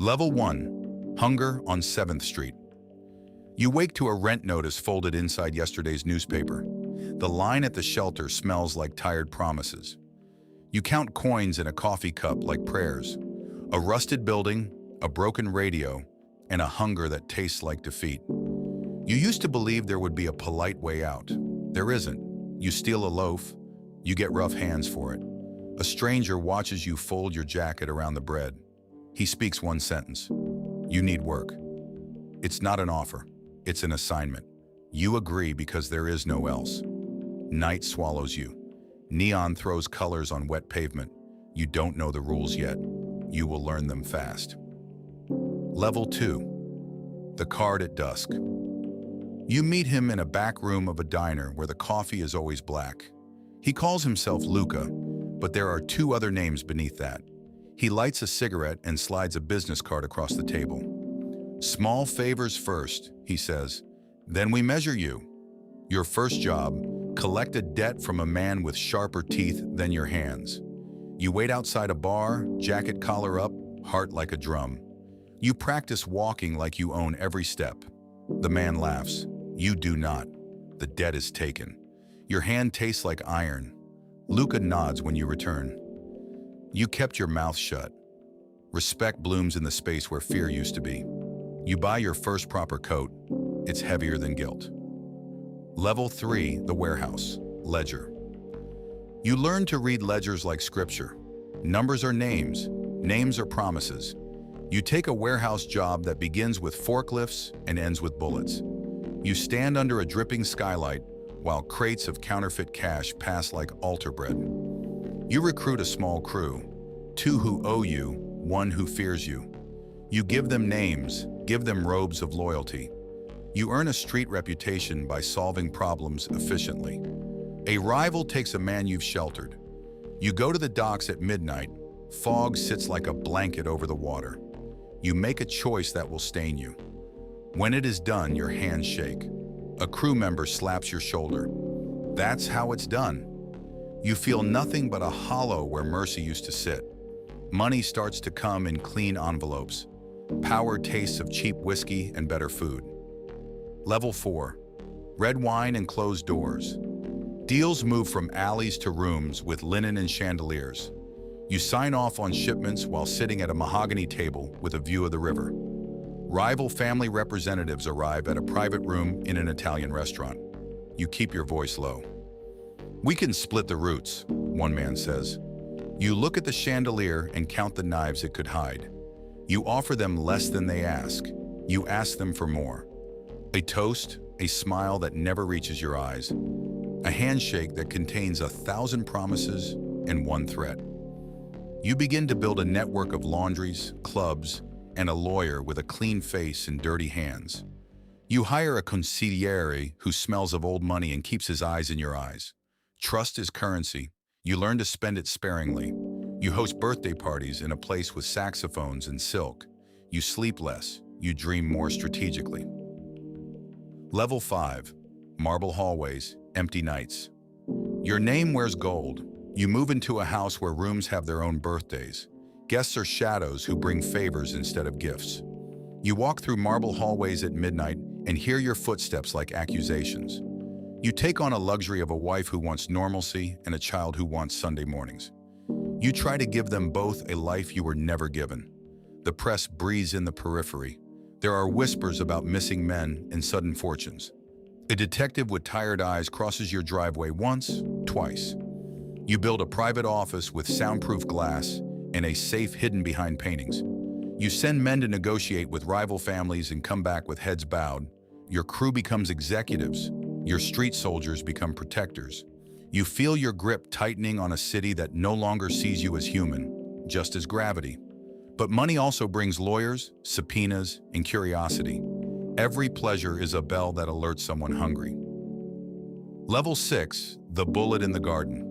Level 1. Hunger on 7th Street. You wake to a rent notice folded inside yesterday's newspaper. The line at the shelter smells like tired promises. You count coins in a coffee cup like prayers. A rusted building, a broken radio, and a hunger that tastes like defeat. You used to believe there would be a polite way out. There isn't. You steal a loaf, you get rough hands for it. A stranger watches you fold your jacket around the bread. He speaks one sentence. You need work. It's not an offer. It's an assignment. You agree because there is no else. Night swallows you. Neon throws colors on wet pavement. You don't know the rules yet. You will learn them fast. Level 2. The card at dusk. You meet him in a back room of a diner where the coffee is always black. He calls himself Luca, but there are 2 other names beneath that. He lights a cigarette and slides a business card across the table. Small favors first, he says. Then we measure you. Your first job, collect a debt from a man with sharper teeth than your hands. You wait outside a bar, jacket collar up, heart like a drum. You practice walking like you own every step. The man laughs. You do not. The debt is taken. Your hand tastes like iron. Luca nods when you return. You kept your mouth shut. Respect blooms in the space where fear used to be. You buy your first proper coat. It's heavier than guilt. Level 3, the warehouse, ledger. You learn to read ledgers like scripture. Numbers are names, names are promises. You take a warehouse job that begins with forklifts and ends with bullets. You stand under a dripping skylight while crates of counterfeit cash pass like altar bread. You recruit a small crew, 2 who owe you, 1 who fears you. You give them names, give them robes of loyalty. You earn a street reputation by solving problems efficiently. A rival takes a man you've sheltered. You go to the docks at midnight. Fog sits like a blanket over the water. You make a choice that will stain you. When it is done, your hands shake. A crew member slaps your shoulder. That's how it's done. You feel nothing but a hollow where mercy used to sit. Money starts to come in clean envelopes. Power tastes of cheap whiskey and better food. Level 4. Red wine and closed doors. Deals move from alleys to rooms with linen and chandeliers. You sign off on shipments while sitting at a mahogany table with a view of the river. Rival family representatives arrive at a private room in an Italian restaurant. You keep your voice low. We can split the roots, one man says. You look at the chandelier and count the knives it could hide. You offer them less than they ask. You ask them for more. A toast, a smile that never reaches your eyes. A handshake that contains 1,000 promises and 1 threat. You begin to build a network of laundries, clubs, and a lawyer with a clean face and dirty hands. You hire a consigliere who smells of old money and keeps his eyes in your eyes. Trust is currency. You learn to spend it sparingly. You host birthday parties in a place with saxophones and silk. You sleep less. You dream more strategically. Level 5. Marble hallways, empty nights. Your name wears gold. You move into a house where rooms have their own birthdays. Guests are shadows who bring favors instead of gifts. You walk through marble hallways at midnight and hear your footsteps like accusations. You take on a luxury of a wife who wants normalcy and a child who wants Sunday mornings. You try to give them both a life you were never given. The press breathes in the periphery. There are whispers about missing men and sudden fortunes. A detective with tired eyes crosses your driveway once, twice. You build a private office with soundproof glass and a safe hidden behind paintings. You send men to negotiate with rival families and come back with heads bowed. Your crew becomes executives. Your street soldiers become protectors. You feel your grip tightening on a city that no longer sees you as human, just as gravity. But money also brings lawyers, subpoenas, and curiosity. Every pleasure is a bell that alerts someone hungry. Level 6, the bullet in the garden.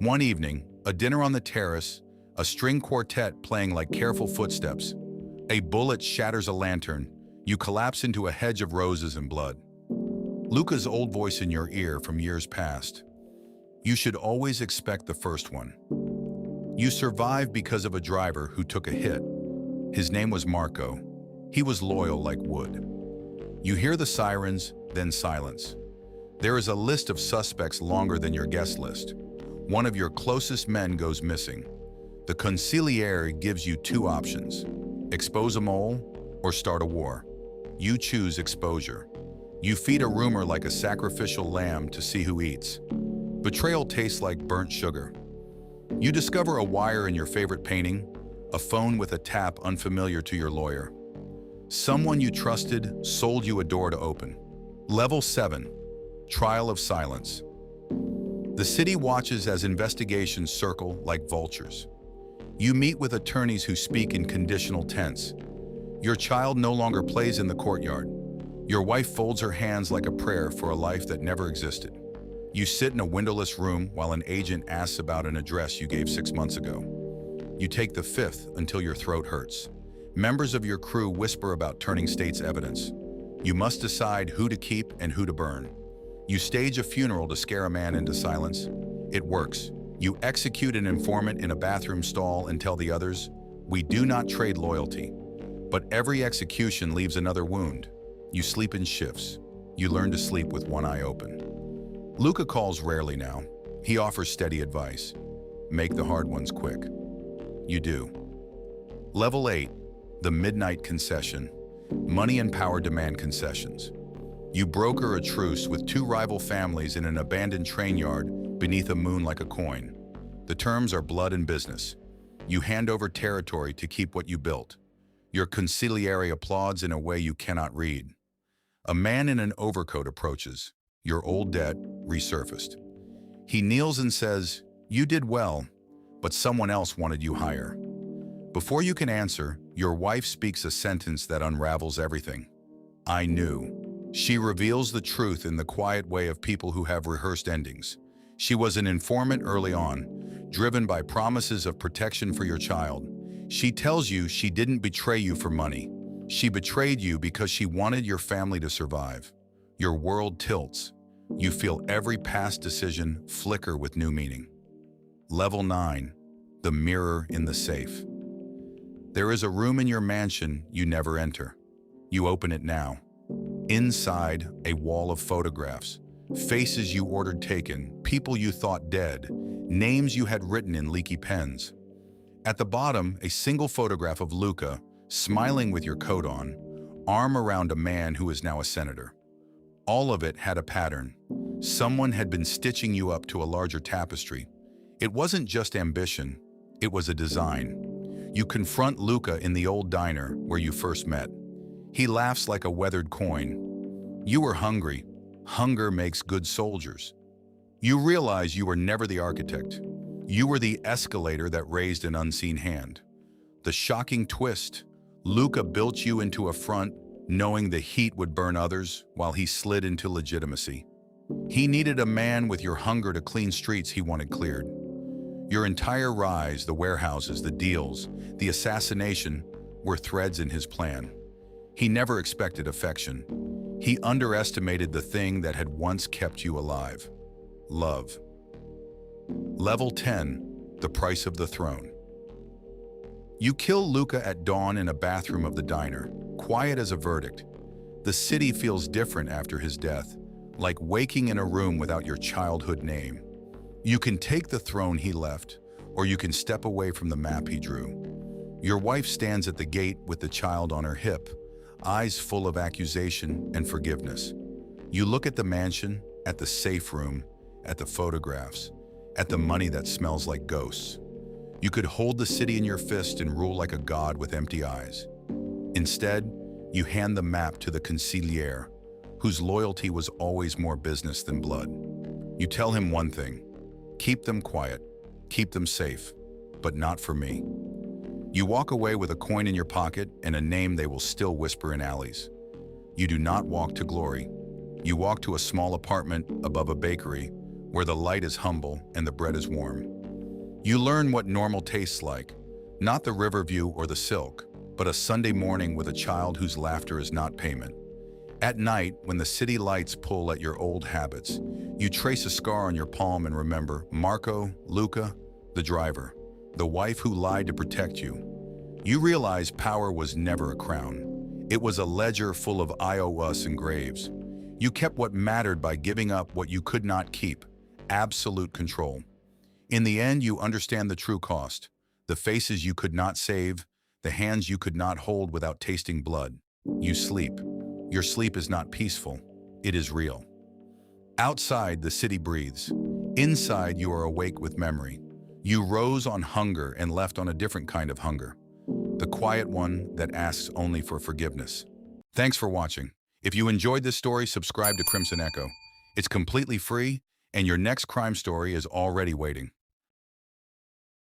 One evening, a dinner on the terrace, a string quartet playing like careful footsteps. A bullet shatters a lantern. You collapse into a hedge of roses and blood. Luca's old voice in your ear from years past. You should always expect the first one. You survive because of a driver who took a hit. His name was Marco. He was loyal like wood. You hear the sirens, then silence. There is a list of suspects longer than your guest list. One of your closest men goes missing. The consigliere gives you two options: expose a mole or start a war. You choose exposure. You feed a rumor like a sacrificial lamb to see who eats. Betrayal tastes like burnt sugar. You discover a wire in your favorite painting, a phone with a tap unfamiliar to your lawyer. Someone you trusted sold you a door to open. Level 7. Trial of Silence. The city watches as investigations circle like vultures. You meet with attorneys who speak in conditional tense. Your child no longer plays in the courtyard. Your wife folds her hands like a prayer for a life that never existed. You sit in a windowless room while an agent asks about an address you gave 6 months ago. You take the fifth until your throat hurts. Members of your crew whisper about turning state's evidence. You must decide who to keep and who to burn. You stage a funeral to scare a man into silence. It works. You execute an informant in a bathroom stall and tell the others, "We do not trade loyalty." But every execution leaves another wound. You sleep in shifts. You learn to sleep with one eye open. Luca calls rarely now. He offers steady advice. Make the hard ones quick. You do. Level 8. The Midnight Concession. Money and power demand concessions. You broker a truce with two rival families in an abandoned train yard beneath a moon like a coin. The terms are blood and business. You hand over territory to keep what you built. Your consigliere applauds in a way you cannot read. A man in an overcoat approaches. Your old debt resurfaced. He kneels and says, "You did well, but someone else wanted you higher." Before you can answer, your wife speaks a sentence that unravels everything. "I knew." She reveals the truth in the quiet way of people who have rehearsed endings. She was an informant early on, driven by promises of protection for your child. She tells you she didn't betray you for money. She betrayed you because she wanted your family to survive. Your world tilts. You feel every past decision flicker with new meaning. Level 9. The Mirror in the Safe. There is a room in your mansion you never enter. You open it now. Inside, a wall of photographs. Faces you ordered taken, people you thought dead, names you had written in leaky pens. At the bottom, a single photograph of Luca, smiling with your coat on, arm around a man who is now a senator. All of it had a pattern. Someone had been stitching you up to a larger tapestry. It wasn't just ambition, it was a design. You confront Luca in the old diner where you first met. He laughs like a weathered coin. You were hungry. Hunger makes good soldiers. You realize you were never the architect. You were the escalator that raised an unseen hand. The shocking twist: Luca built you into a front, knowing the heat would burn others while he slid into legitimacy. He needed a man with your hunger to clean streets he wanted cleared. Your entire rise, the warehouses, the deals, the assassination, were threads in his plan. He never expected affection. He underestimated the thing that had once kept you alive: love. Level 10. The Price of the Throne. You kill Luca at dawn in a bathroom of the diner, quiet as a verdict. The city feels different after his death, like waking in a room without your childhood name. You can take the throne he left, or you can step away from the map he drew. Your wife stands at the gate with the child on her hip, eyes full of accusation and forgiveness. You look at the mansion, at the safe room, at the photographs, at the money that smells like ghosts. You could hold the city in your fist and rule like a god with empty eyes. Instead, you hand the map to the consigliere, whose loyalty was always more business than blood. You tell him one thing: keep them quiet, keep them safe, but not for me. You walk away with a coin in your pocket and a name they will still whisper in alleys. You do not walk to glory. You walk to a small apartment above a bakery where the light is humble and the bread is warm. You learn what normal tastes like, not the river view or the silk, but a Sunday morning with a child whose laughter is not payment. At night, when the city lights pull at your old habits, you trace a scar on your palm and remember Marco, Luca, the driver, the wife who lied to protect you. You realize power was never a crown. It was a ledger full of IOUs and graves. You kept what mattered by giving up what you could not keep, absolute control. In the end, you understand the true cost, the faces you could not save, the hands you could not hold without tasting blood. You sleep. Your sleep is not peaceful, it is real. Outside, the city breathes. Inside, you are awake with memory. You rose on hunger and left on a different kind of hunger. The quiet one that asks only for forgiveness. Thanks for watching. If you enjoyed this story, subscribe to Crimson Echo. It's completely free, and your next crime story is already waiting.